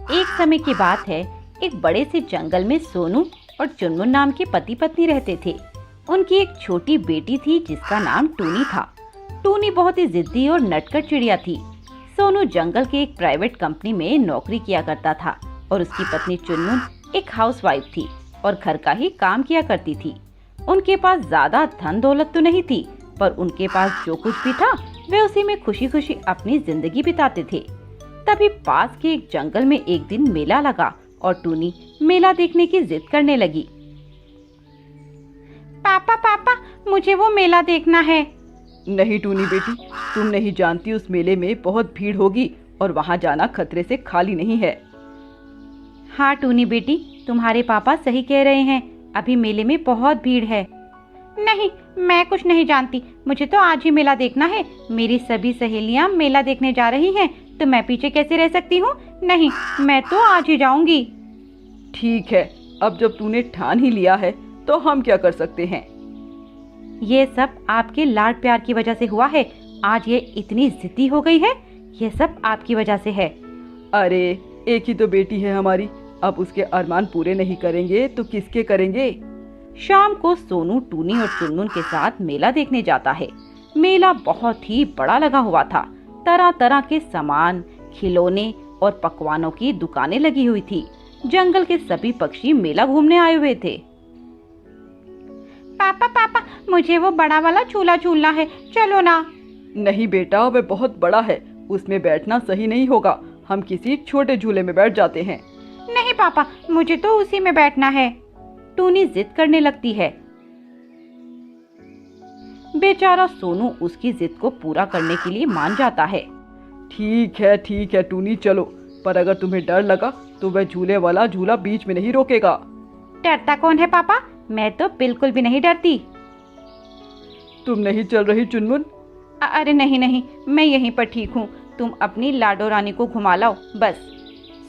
एक समय की बात है, एक बड़े से जंगल में सोनू और चुनमुन नाम के पति पत्नी रहते थे। उनकी एक छोटी बेटी थी जिसका नाम टूनी था। टूनी बहुत ही जिद्दी और नटखट चिड़िया थी। सोनू जंगल के एक प्राइवेट कंपनी में नौकरी किया करता था और उसकी पत्नी चुनमुन एक हाउसवाइफ थी और घर का ही काम किया करती थी। उनके पास ज्यादा धन दौलत तो नहीं थी, पर उनके पास जो कुछ भी था वे उसी में खुशी खुशी अपनी जिंदगी बिताते थे। तभी पास के एक जंगल में एक दिन मेला लगा और टूनी मेला देखने की जिद करने लगी। पापा पापा, मुझे वो मेला देखना है। नहीं टूनी बेटी, तुम नहीं जानती उस मेले में बहुत भीड़ होगी और वहाँ जाना खतरे से खाली नहीं है। हाँ टूनी बेटी, तुम्हारे पापा सही कह रहे हैं, अभी मेले में बहुत भीड़ है। नहीं, मैं कुछ नहीं जानती, मुझे तो आज ही मेला देखना है। मेरी सभी सहेलियाँ मेला देखने जा रही हैं, तो मैं पीछे कैसे रह सकती हूँ? नहीं, मैं तो आज ही जाऊंगी। ठीक है, अब जब तूने ठान ही लिया है तो हम क्या कर सकते हैं। ये सब आपके लाड प्यार की वजह से हुआ है। आज ये इतनी जिद्दी हो गई है, ये सब आपकी वजह से है। अरे एक ही तो बेटी है हमारी, अब उसके अरमान पूरे नहीं करेंगे तो किसके करेंगे। शाम को सोनू टूनी और चुनमुन के साथ मेला देखने जाता है। मेला बहुत ही बड़ा लगा हुआ था। तरह तरह के सामान, खिलौने और पकवानों की दुकानें लगी हुई थी। जंगल के सभी पक्षी मेला घूमने आए हुए थे। पापा पापा, मुझे वो बड़ा वाला झूला झूलना है, चलो ना। नहीं बेटा, वह बहुत बड़ा है, उसमें बैठना सही नहीं होगा। हम किसी छोटे झूले में बैठ जाते हैं। नहीं पापा, मुझे तो उसी में बैठना है। टूनी जिद करने लगती है। बेचारा सोनू उसकी जिद को पूरा करने के लिए मान जाता है। ठीक है टूनी, चलो, पर अगर तुम्हें डर लगा तो वह झूले वाला झूला बीच में नहीं रोकेगा। डरता कौन है पापा? मैं तो बिल्कुल भी नहीं डरती। तुम नहीं चल रही चुनमुन? अरे नहीं नहीं, मैं यहीं पर ठीक हूँ, तुम अपनी लाडो रानी को घुमा लाओ बस।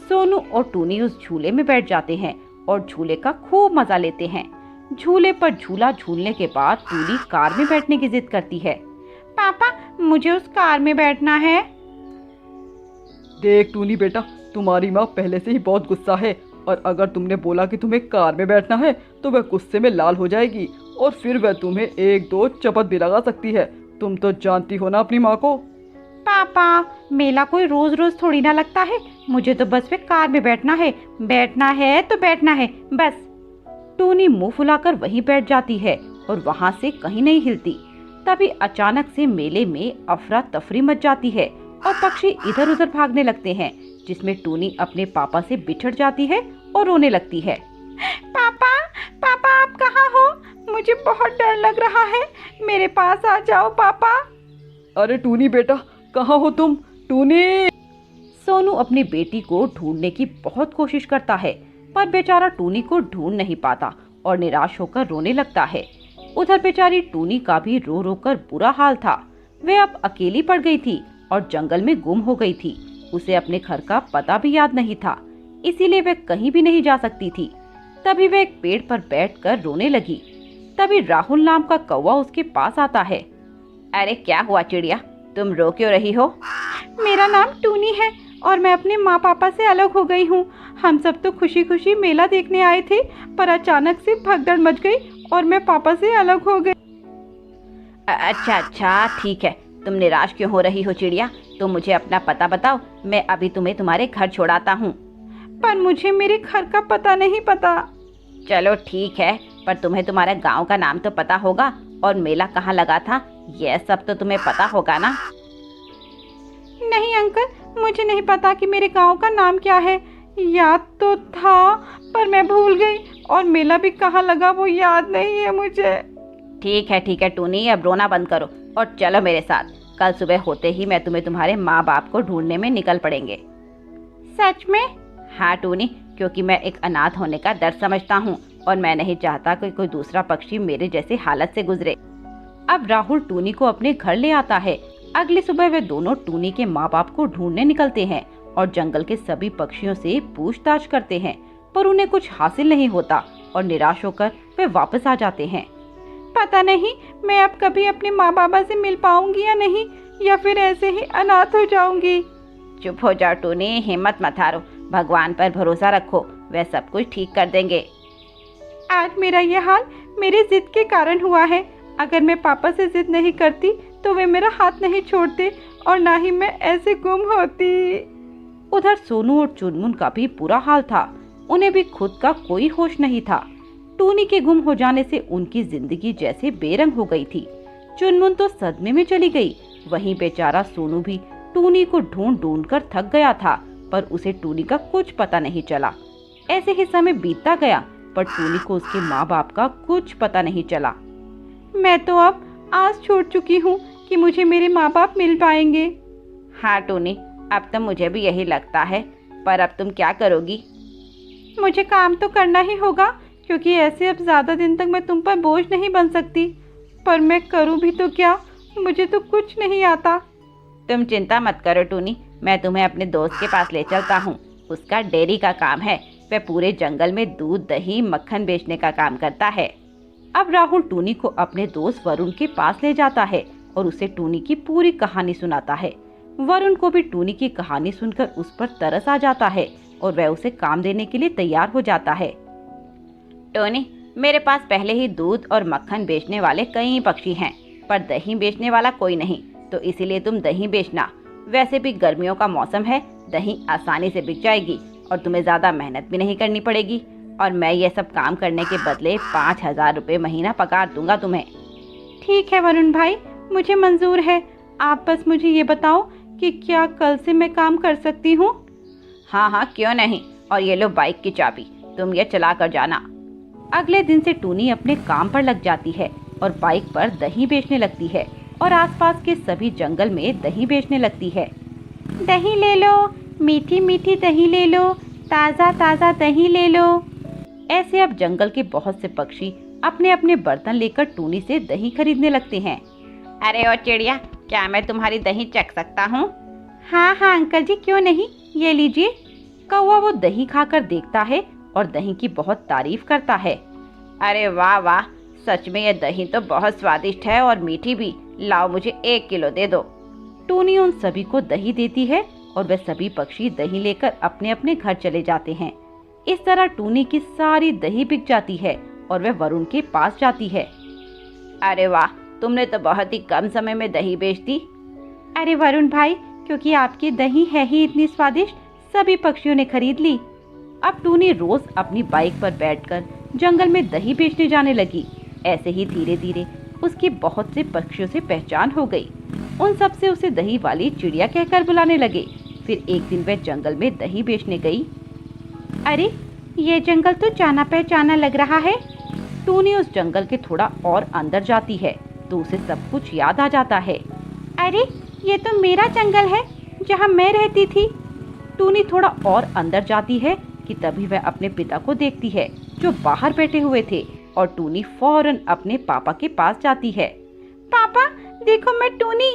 सोनू और टूनी उस झूले में बैठ जाते हैं और झूले का खूब मजा लेते हैं। झूले पर झूला झूलने के बाद टूनी कार में बैठने की जिद करती है। पापा, मुझे उस कार में बैठना है। देख टूनी बेटा, तुम्हारी माँ पहले से ही बहुत गुस्सा है और अगर तुमने बोला कि तुम्हें कार में बैठना है तो वह गुस्से में लाल हो जाएगी और फिर वह तुम्हें एक दो चपत भी लगा सकती है। तुम तो जानती हो ना अपनी माँ को। पापा, मेला कोई रोज रोज थोड़ी ना लगता है, मुझे तो बस वे कार में बैठना है तो बैठना है बस। टूनी मुंह फुलाकर वहीं बैठ जाती है और वहां से कहीं नहीं हिलती। तभी अचानक से मेले में अफरा तफरी मच जाती है और पक्षी इधर उधर भागने लगते हैं, जिसमें टूनी अपने पापा से बिछड़ जाती है और रोने लगती है। पापा पापा, आप कहाँ हो? मुझे बहुत डर लग रहा है, मेरे पास आ जाओ पापा। अरे टूनी बेटा, कहाँ हो तुम? टूनी! सोनू अपनी बेटी को ढूंढने की बहुत कोशिश करता है, पर बेचारा टूनी को ढूंढ नहीं पाता और निराश होकर रोने लगता है। उधर बेचारी टूनी का भी रो रो कर बुरा हाल था। वे अब अकेली पड़ गई थी और जंगल में गुम हो गई थी। उसे अपने घर का पता भी याद नहीं था, इसीलिए वह कहीं भी नहीं जा सकती थी। तभी वह एक पेड़ पर बैठकर रोने लगी। तभी राहुल नाम का कौवा उसके पास आता है। अरे क्या हुआ चिड़िया, तुम रो क्यों रही हो? मेरा नाम टूनी है और मैं अपने माँ पापा से अलग हो गई हूँ। हम सब तो खुशी खुशी मेला देखने आए थे, पर अचानक से भगदड़ मच गई और मैं पापा से अलग हो गई। अच्छा ठीक है, तुम निराश क्यों हो रही हो चिड़िया? तुम मुझे अपना पता बताओ, मैं अभी तुम्हें तुम्हारे घर छोड़ाता हूँ। पर मुझे मेरे घर का पता नहीं पता। चलो ठीक है, पर तुम्हें तुम्हारे गांव का नाम तो पता होगा और मेला कहाँ लगा था, यह सब तो तुम्हें पता होगा ना? नहीं अंकल, मुझे नहीं पता कि मेरे गांव का नाम क्या है। याद तो था पर मैं भूल गई और मेला भी कहाँ लगा वो याद नहीं है मुझे। ठीक है टूनी, अब रोना बंद करो और चलो मेरे साथ। कल सुबह होते ही मैं तुम्हें तुम्हारे माँ बाप को ढूंढने में निकल पड़ेंगे। सच में? हाँ टूनी, क्योंकि मैं एक अनाथ होने का दर्द समझता हूँ और मैं नहीं चाहता कि कोई दूसरा पक्षी मेरे जैसी हालत से गुजरे। अब राहुल टूनी को अपने घर ले आता है। अगली सुबह वे दोनों टूनी के माँ बाप को ढूंढने निकलते हैं और जंगल के सभी पक्षियों से पूछताछ करते हैं, पर उन्हें कुछ हासिल नहीं होता और निराश होकर वे वापस आ जाते हैं। पता नहीं मैं अब कभी अपने माँ बाबा से मिल पाऊंगी या नहीं, या फिर ऐसे ही अनाथ हो जाऊंगी। चुप हो जाओ टूनी, हिम्मत मत हारो, भगवान पर भरोसा रखो, वह सब कुछ ठीक कर देंगे। आज मेरा ये हाल मेरी जिद के कारण हुआ है। अगर मैं पापा से जिद नहीं करती तो वे मेरा हाथ नहीं छोड़ते और ना ही मैं ऐसे गुम होती। उधर सोनू और चुनमुन का भी बुरा हाल था। उन्हें भी खुद का कोई होश नहीं था। टूनी के गुम हो जाने से उनकी जिंदगी जैसे बेरंग हो गई थी। चुनमुन तो सदमे में चली गई। वहीं बेचारा सोनू भी टूनी को ढूंढ ढूंढ कर थक गया था, पर उसे टूनी का कुछ पता नहीं चला। ऐसे ही समय बीतता गया, पर टूनी को उसके माँ बाप का कुछ पता नहीं चला। मैं तो अब आस छोड़ चुकी हूँ कि मुझे मेरे माँ बाप मिल पाएंगे। हाँ टूनी, अब तो मुझे भी यही लगता है, पर अब तुम क्या करोगी? मुझे काम तो करना ही होगा, क्योंकि ऐसे अब ज़्यादा दिन तक मैं तुम पर बोझ नहीं बन सकती। पर मैं करूँ भी तो क्या, मुझे तो कुछ नहीं आता। तुम चिंता मत करो टूनी, मैं तुम्हें अपने दोस्त के पास ले चलता हूँ। उसका डेयरी का काम है। वह पूरे जंगल में दूध, दही, मक्खन बेचने का काम करता है। अब राहुल टूनी को अपने दोस्त वरुण के पास ले जाता है और उसे टूनी की पूरी कहानी सुनाता है। वरुण को भी टूनी की कहानी सुनकर उस पर तरस आ जाता है और वह उसे काम देने के लिए तैयार हो जाता है। टोनी, मेरे पास पहले ही दूध और मक्खन बेचने वाले कई पक्षी हैं, पर दही बेचने वाला कोई नहीं, तो इसीलिए तुम दही बेचना। वैसे भी गर्मियों का मौसम है, दही आसानी से बिक जाएगी और तुम्हें ज़्यादा मेहनत भी नहीं करनी पड़ेगी, और मैं ये सब काम करने के बदले 5,000 रुपये महीना पगार दूंगा तुम्हें। ठीक है वरुण भाई, मुझे मंजूर है। आप बस मुझे ये बताओ कि क्या कल से मैं काम कर सकती हूँ? हाँ हाँ, क्यों नहीं। और ये लो बाइक की चाबी, तुम ये चला कर जाना। अगले दिन से टूनी अपने काम पर लग जाती है और बाइक पर दही बेचने लगती है और आसपास के सभी जंगल में दही बेचने लगती है। दही ले लो, मीठी मीठी दही ले लो, ताज़ा ताज़ा दही ले लो। ऐसे अब जंगल के बहुत से पक्षी अपने अपने बर्तन लेकर टूनी से दही खरीदने लगते हैं। अरे ओ चिड़िया, क्या मैं तुम्हारी दही चख सकता हूँ? हाँ हाँ अंकल जी, क्यों नहीं, ये लीजिए। कौवा वो दही खाकर देखता है और दही की बहुत तारीफ करता है। अरे वाह वाह, सच में ये दही तो बहुत स्वादिष्ट है और मीठी भी। लाओ, मुझे 1 किलो दे दो। टूनी उन सभी को दही देती है और वे सभी पक्षी दही लेकर अपने अपने घर चले जाते हैं। इस तरह टूनी की सारी दही बिक जाती है और वह वरुण के पास जाती है। अरे वाह, तुमने तो बहुत ही कम समय में दही बेच दी। अरे वरुण भाई, क्योंकि आपकी दही है ही इतनी स्वादिष्ट, सभी पक्षियों ने खरीद ली। अब टूनी रोज अपनी बाइक पर बैठकर जंगल में दही बेचने जाने लगी। ऐसे ही धीरे धीरे उसकी बहुत से पक्षियों से पहचान हो गई। उन सब से उसे दही वाली चिड़िया कहकर बुलाने लगे। फिर एक दिन वह जंगल में दही बेचने गई। अरे, ये जंगल तो जाना पहचाना लग रहा है। टूनी उस जंगल के थोड़ा और अंदर जाती है तो उसे सब कुछ याद आ जाता है। अरे, ये तो मेरा जंगल है जहाँ मैं रहती थी। टूनी थोड़ा और अंदर जाती है कि तभी वह अपने पिता को देखती है जो बाहर बैठे हुए थे, और टूनी फौरन अपने पापा के पास जाती है। पापा देखो, मैं टूनी।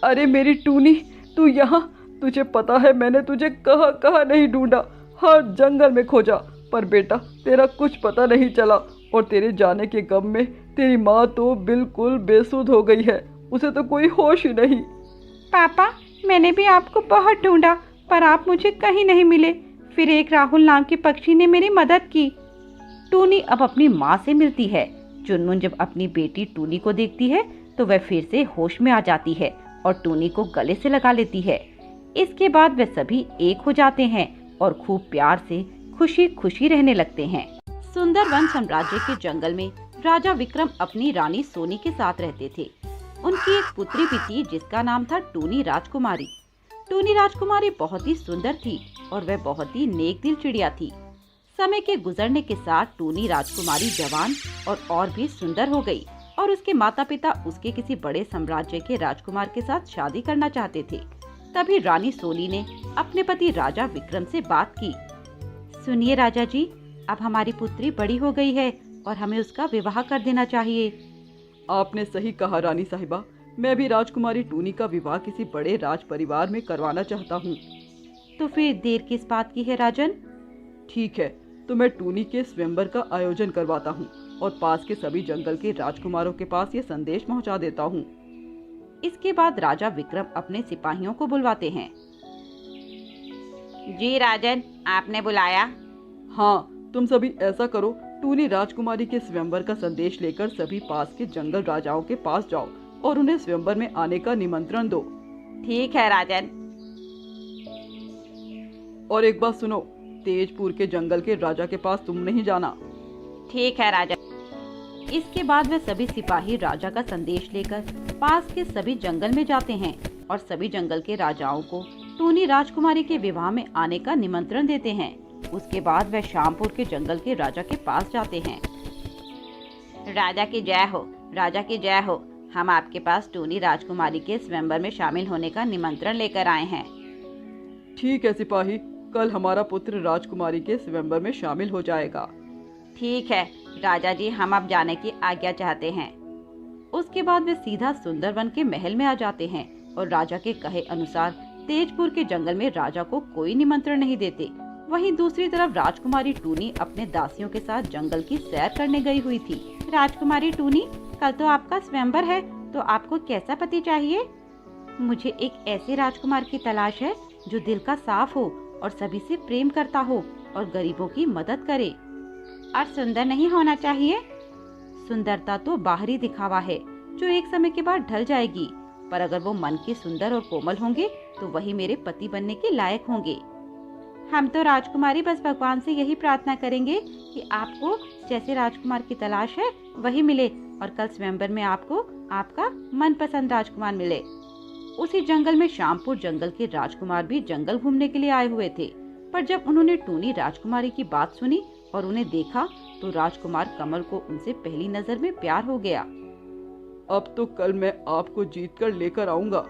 अरे मेरी टूनी, तू यहाँ? तुझे पता है मैंने तुझे कहाँ कहाँ नहीं ढूंढा, हर जंगल में खोजा, पर बेटा तेरा कुछ पता नहीं चला। और तेरे जाने के गम में तेरी माँ तो बिल्कुल बेसुध हो गई है, उसे तो कोई होश ही नहीं। पापा, मैंने भी आपको बहुत ढूंढा, पर आप मुझे कहीं नहीं मिले। फिर एक राहुल नाम के पक्षी ने मेरी मदद की। टूनी अब अपनी माँ से मिलती है। चुनमुन जब अपनी बेटी टूनी को देखती है तो वह फिर से होश में आ जाती है और टूनी को गले से लगा लेती है। इसके बाद वे सभी एक हो जाते हैं और खूब प्यार से खुशी खुशी रहने लगते हैं। सुंदरवन साम्राज्य के जंगल में राजा विक्रम अपनी रानी सोनी के साथ रहते थे। उनकी एक पुत्री भी थी जिसका नाम था टूनी राजकुमारी। टूनी राजकुमारी बहुत ही सुंदर थी और वह बहुत ही नेक दिल चिड़िया थी। समय के गुजरने के साथ टूनी राजकुमारी जवान और भी सुंदर हो गई और उसके माता पिता उसके किसी बड़े साम्राज्य के राजकुमार के साथ शादी करना चाहते थे। तभी रानी सोनी ने अपने पति राजा विक्रम से बात की। सुनिए राजा जी, अब हमारी पुत्री बड़ी हो गई है और हमें उसका विवाह कर देना चाहिए। आपने सही कहा रानी साहिबा, मैं भी राजकुमारी टूनी का विवाह किसी बड़े राज परिवार में करवाना चाहता हूँ। तो फिर देर किस बात की है राजन? ठीक है, तो मैं टूनी के स्वयंवर का आयोजन करवाता हूँ और पास के सभी जंगल के राजकुमारों के पास ये संदेश पहुँचा देता हूँ। इसके बाद राजा विक्रम अपने सिपाहियों को बुलवाते हैं। जी राजन, आपने बुलाया? हाँ, तुम सभी ऐसा करो, टूनी राजकुमारी के स्वयंवर का संदेश लेकर सभी पास के जंगल राजाओं के पास जाओ और उन्हें स्वयंवर में आने का निमंत्रण दो। ठीक है राजन। और एक बात सुनो, तेजपुर के जंगल के राजा के पास तुम नहीं जाना। ठीक है राजन। इसके बाद वे सभी सिपाही राजा का संदेश लेकर पास के सभी जंगल में जाते हैं और सभी जंगल के राजाओं को टूनी राजकुमारी के विवाह में आने का निमंत्रण देते हैं। उसके बाद वे श्यामपुर के जंगल के राजा के पास जाते हैं। राजा की जय हो, राजा की जय हो। हम आपके पास टूनी राजकुमारी के स्वयंवर में शामिल होने का निमंत्रण लेकर आए हैं। ठीक है सिपाही, कल हमारा पुत्र राजकुमारी के स्वयंवर में शामिल हो जाएगा। ठीक है राजा जी, हम अब जाने की आज्ञा चाहते हैं। उसके बाद वे सीधा सुंदरवन के महल में आ जाते हैं और राजा के कहे अनुसार तेजपुर के जंगल में राजा को कोई निमंत्रण नहीं देते। वहीं दूसरी तरफ राजकुमारी टूनी अपने दासियों के साथ जंगल की सैर करने गई हुई थी। राजकुमारी टूनी, कल तो आपका स्वयंवर है, तो आपको कैसा पति चाहिए? मुझे एक ऐसे राजकुमार की तलाश है जो दिल का साफ हो और सभी से प्रेम करता हो और गरीबों की मदद करे। और सुंदर नहीं होना चाहिए? सुंदरता तो बाहरी दिखावा है जो एक समय के बाद ढल जाएगी, पर अगर वो मन के सुंदर और कोमल होंगे तो वही मेरे पति बनने के लायक होंगे। हम तो राजकुमारी बस भगवान से यही प्रार्थना करेंगे कि आपको जैसे राजकुमार की तलाश है वही मिले और कल स्वयंवर में आपको आपका मनपसंद राजकुमार मिले। उसी जंगल में श्यामपुर जंगल के राजकुमार भी जंगल घूमने के लिए आए हुए थे, पर जब उन्होंने टूनी राजकुमारी की बात सुनी और उन्हें देखा तो राजकुमार कमल को उनसे पहली नजर में प्यार हो गया। अब तो कल मैं आपको जीत कर लेकर आऊंगा।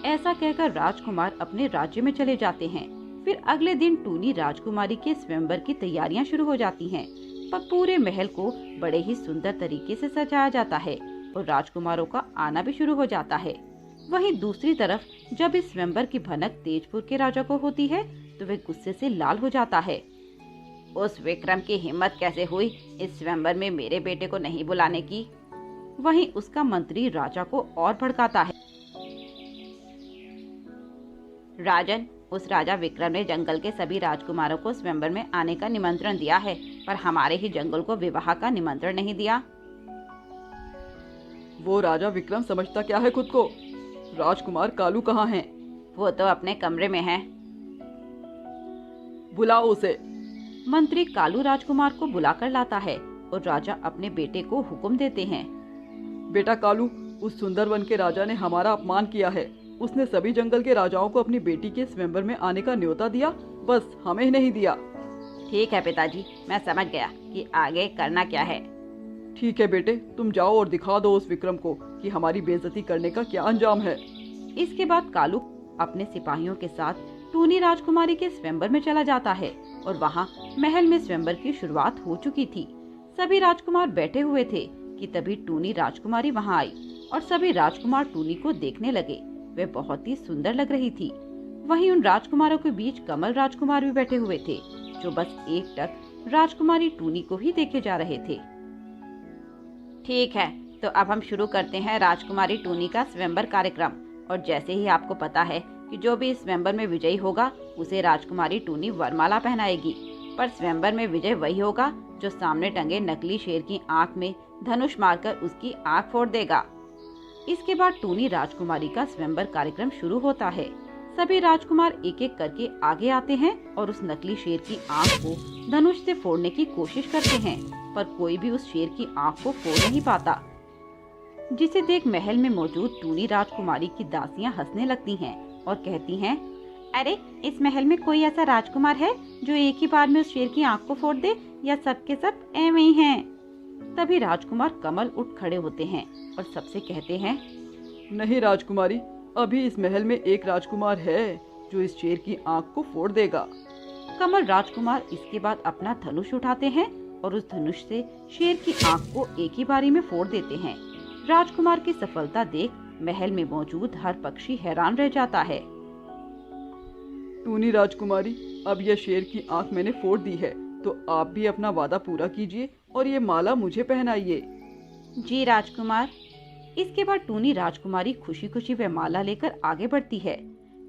ऐसा कहकर राजकुमार अपने राज्य में चले जाते हैं। फिर अगले दिन टूनी राजकुमारी के स्वयंवर की तैयारियां शुरू हो जाती हैं, पर पूरे महल को बड़े ही सुंदर तरीके से सजाया जाता है और राजकुमारों का आना भी शुरू हो जाता है। वहीं दूसरी तरफ जब इस स्वयंवर की भनक तेजपुर के राजा को होती है तो वह गुस्से से लाल हो जाता है। उस विक्रम की हिम्मत कैसे हुई इस स्वयंवर में मेरे बेटे को नहीं बुलाने की? वहीं उसका मंत्री राजा को और भड़काता है। राजन, उस राजा विक्रम ने जंगल के सभी राजकुमारों को स्वयंवर में आने का निमंत्रण दिया है, पर हमारे ही जंगल को विवाह का निमंत्रण नहीं दिया। वो राजा विक्रम समझता क्या है खुद को? राजकुमार कालू कहाँ हैं? वो तो अपने कमरे में है। बुलाओ उसे। मंत्री कालू राजकुमार को बुलाकर लाता है और राजा अपने बेटे को हुक्म देते हैं। बेटा कालू, उस सुंदरवन के राजा ने हमारा अपमान किया है। उसने सभी जंगल के राजाओं को अपनी बेटी के स्वयंवर में आने का न्योता दिया, बस हमें ही नहीं दिया। ठीक है पिताजी, मैं समझ गया कि आगे करना क्या है। ठीक है बेटे, तुम जाओ और दिखा दो उस विक्रम को कि हमारी बेइज्जती करने का क्या अंजाम है। इसके बाद कालू अपने सिपाहियों के साथ टूनी राजकुमारी के स्वयंवर में चला जाता है और वहाँ महल में स्वयंवर की शुरुआत हो चुकी थी। सभी राजकुमार बैठे हुए थे कि तभी टूनी राजकुमारी वहाँ आई और सभी राजकुमार टूनी को देखने लगे। वे बहुत ही सुंदर लग रही थी। वहीं उन राजकुमारों के बीच कमल राजकुमार भी बैठे हुए थे जो बस एकटक राजकुमारी टूनी को ही देखे जा रहे थे। ठीक है, तो अब हम शुरू करते हैं राजकुमारी टूनी का स्वयंवर कार्यक्रम। और जैसे ही आपको पता है कि जो भी इस स्वयंवर में विजयी होगा उसे राजकुमारी टूनी वरमाला पहनाएगी, पर स्वयंवर में विजय वही होगा जो सामने टंगे नकली शेर की आंख में धनुष मारकर उसकी आंख फोड़ देगा। इसके बाद टूनी राजकुमारी का स्वयंवर कार्यक्रम शुरू होता है। सभी राजकुमार एक एक करके आगे आते हैं और उस नकली शेर की आंख को धनुष से फोड़ने की कोशिश करते हैं, पर कोई भी उस शेर की आंख को फोड़ नहीं पाता, जिसे देख महल में मौजूद टूनी राजकुमारी की दासियां हंसने लगती हैं और कहती हैं, अरे इस महल में कोई ऐसा राजकुमार है जो एक ही बार में उस शेर की आंख को फोड़ दे, या सबके सब ऐवे ही हैं। तभी राजकुमार कमल उठ खड़े होते हैं और सबसे कहते हैं, नहीं राजकुमारी, अभी इस महल में एक राजकुमार है जो इस शेर की आंख को फोड़ देगा। कमल राजकुमार इसके बाद अपना धनुष उठाते हैं और उस धनुष से शेर की आंख को एक ही बारी में फोड़ देते हैं। राजकुमार की सफलता देख महल में मौजूद हर पक्षी हैरान रह जाता है। टूनी राजकुमारी, अब यह शेर की आंख मैंने फोड़ दी है, तो आप भी अपना वादा पूरा कीजिए और ये माला मुझे पहनाइए। जी राजकुमार। इसके बाद टूनी राजकुमारी खुशी खुशी वह माला लेकर आगे बढ़ती है।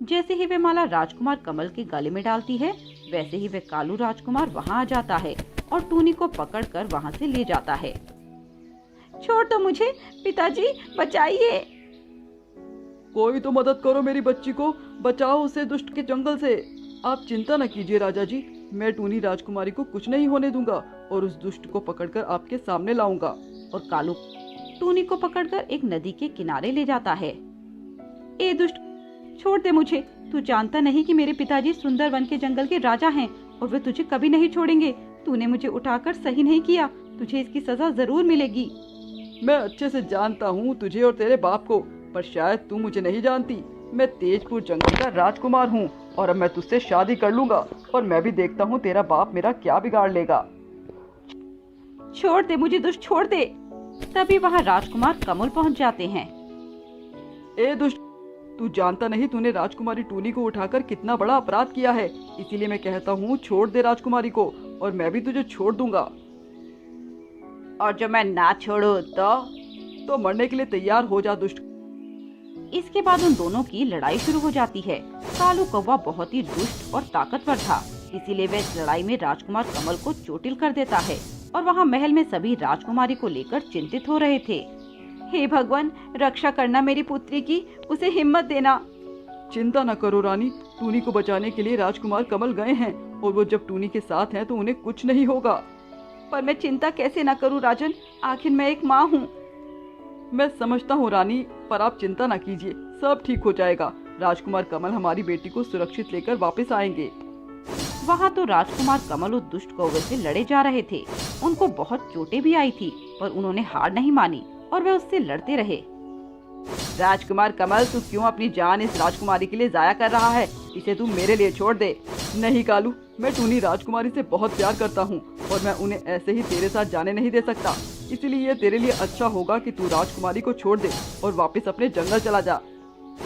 जैसे ही वे माला राजकुमार कमल के गले में डालती है, वैसे ही वे कालू राजकुमार वहाँ आ जाता है और टूनी को पकड़कर वहाँ से ले जाता है। छोड़ दो मुझे, पिताजी बचाइए। कोई तो मदद करो, मेरी बच्ची को बचाओ उसे दुष्ट के जंगल से। आप चिंता न कीजिए राजा जी, मैं टूनी राजकुमारी को कुछ नहीं होने दूंगा और उस दुष्ट को पकड़कर आपके सामने लाऊंगा। और कालू टूनी को पकड़कर एक नदी के किनारे ले जाता है। ए दुष्ट, छोड़ दे मुझे। तू जानता नहीं कि मेरे पिताजी सुंदर वन के जंगल के राजा हैं और वे तुझे कभी नहीं छोड़ेंगे। तूने मुझे उठाकर सही नहीं किया, तुझे इसकी सजा जरूर मिलेगी। मैं अच्छे से जानता हूँ तुझे और तेरे बाप को, पर शायद तू मुझे नहीं जानती। मैं तेजपुर जंगल का राजकुमार हूँ और अब मैं तुझसे शादी कर लूंगा और मैं भी देखता हूँ तेरा बाप मेरा क्या बिगाड़ लेगा। छोड़ दे मुझे दुष्ट, छोड़ दे। तभी वहाँ राजकुमार कमल पहुँच जाते हैं। ए दुष्ट, तू जानता नहीं तूने राजकुमारी टूनी को उठाकर कितना बड़ा अपराध किया है, इसीलिए मैं कहता हूँ छोड़ दे राजकुमारी को और मैं भी तुझे छोड़ दूंगा। और जो मैं ना छोड़ू तो मरने के लिए तैयार हो जा दुष्ट। इसके बाद उन दोनों की लड़ाई शुरू हो जाती है। कालू कौवा बहुत ही दुष्ट और ताकतवर था, इसीलिए वह इस लड़ाई में राजकुमार कमल को चोटिल कर देता है और वहाँ महल में सभी राजकुमारी को लेकर चिंतित हो रहे थे। हे भगवान, रक्षा करना मेरी पुत्री की, उसे हिम्मत देना। चिंता न करो रानी, टूनी को बचाने के लिए राजकुमार कमल गए हैं और वो जब टूनी के साथ हैं तो उन्हें कुछ नहीं होगा। पर मैं चिंता कैसे न करूं राजन, आखिर मैं एक माँ हूँ। मैं समझता हूँ रानी, पर आप चिंता न कीजिए, सब ठीक हो जाएगा। राजकुमार कमल हमारी बेटी को सुरक्षित लेकर वापस आएंगे। वहाँ तो राजकुमार कमल उस दुष्ट कौवे से लड़े जा रहे थे। उनको बहुत चोटें भी आई थी, पर उन्होंने हार नहीं मानी और वे उससे लड़ते रहे। राजकुमार कमल, तू क्यों अपनी जान इस राजकुमारी के लिए जाया कर रहा है? इसे तू मेरे लिए छोड़ दे। नहीं कालू, मैं टूनी राजकुमारी से बहुत प्यार करता हूँ और मैं उन्हें ऐसे ही तेरे साथ जाने नहीं दे सकता। इसलिए ये तेरे लिए अच्छा होगा कि तू राजकुमारी को छोड़ दे और वापस अपने जंगल चला जा।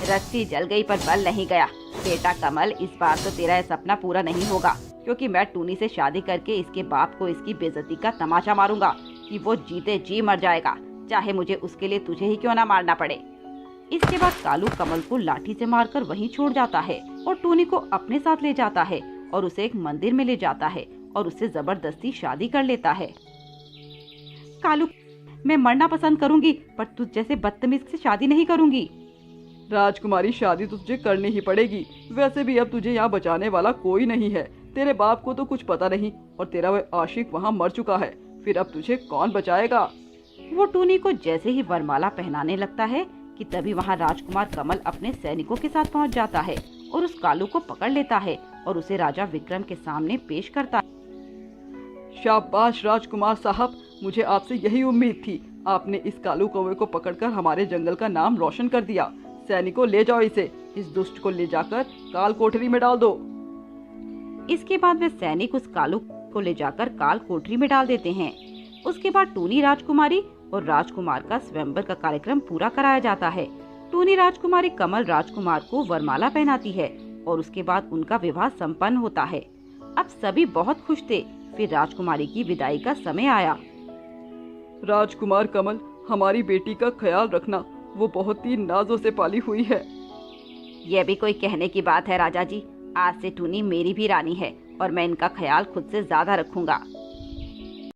रस्सी जल गई पर बल नहीं गया। बेटा कमल, इस बार तो तेरा यह सपना पूरा नहीं होगा, क्योंकि मैं टूनी से शादी करके इसके बाप को इसकी बेइज्जती का तमाचा मारूंगा कि वो जीते जी मर जाएगा, चाहे मुझे उसके लिए तुझे ही क्यों ना मारना पड़े। इसके बाद कालू कमल को लाठी से मारकर वहीं छोड़ जाता है और टूनी को अपने साथ ले जाता है और उसे एक मंदिर में ले जाता है और उससे जबरदस्ती शादी कर लेता है। कालू, मैं मरना पसंद करूंगी, पर तुझ जैसे बदतमीज से शादी नहीं करूंगी। राजकुमारी, शादी तुझे करनी ही पड़ेगी। वैसे भी अब तुझे यहाँ बचाने वाला कोई नहीं है। तेरे बाप को तो कुछ पता नहीं और तेरा वह आशिक वहाँ मर चुका है, फिर अब तुझे कौन बचाएगा? वो टूनी को जैसे ही वरमाला पहनाने लगता है कि तभी वहाँ राजकुमार कमल अपने सैनिकों के साथ पहुँच जाता है और उस कालू को पकड़ लेता है और उसे राजा विक्रम के सामने पेश करता है। शाबाश राजकुमार साहब, मुझे आपसे यही उम्मीद थी। आपने इस कालू कौवे को पकड़कर हमारे जंगल का नाम रोशन कर दिया। सैनिकों, ले जाओ इसे, इस दुष्ट को ले जाकर काल कोठरी में डाल दो। इसके बाद वे सैनिक उस कालू को ले जाकर काल कोठरी में डाल देते हैं। उसके बाद टूनी राजकुमारी और राजकुमार का स्वयंवर का कार्यक्रम पूरा कराया जाता है। टूनी राजकुमारी कमल राजकुमार को वरमाला पहनाती है और उसके बाद उनका विवाह संपन्न होता है। अब सभी बहुत खुश थे। फिर राजकुमारी की विदाई का समय आया। राजकुमार कमल, हमारी बेटी का ख्याल रखना, वो बहुत ही नाजों से पाली हुई है। यह भी कोई कहने की बात है राजा जी, आज से टूनी मेरी भी रानी है और मैं इनका ख्याल खुद से ज्यादा रखूंगा।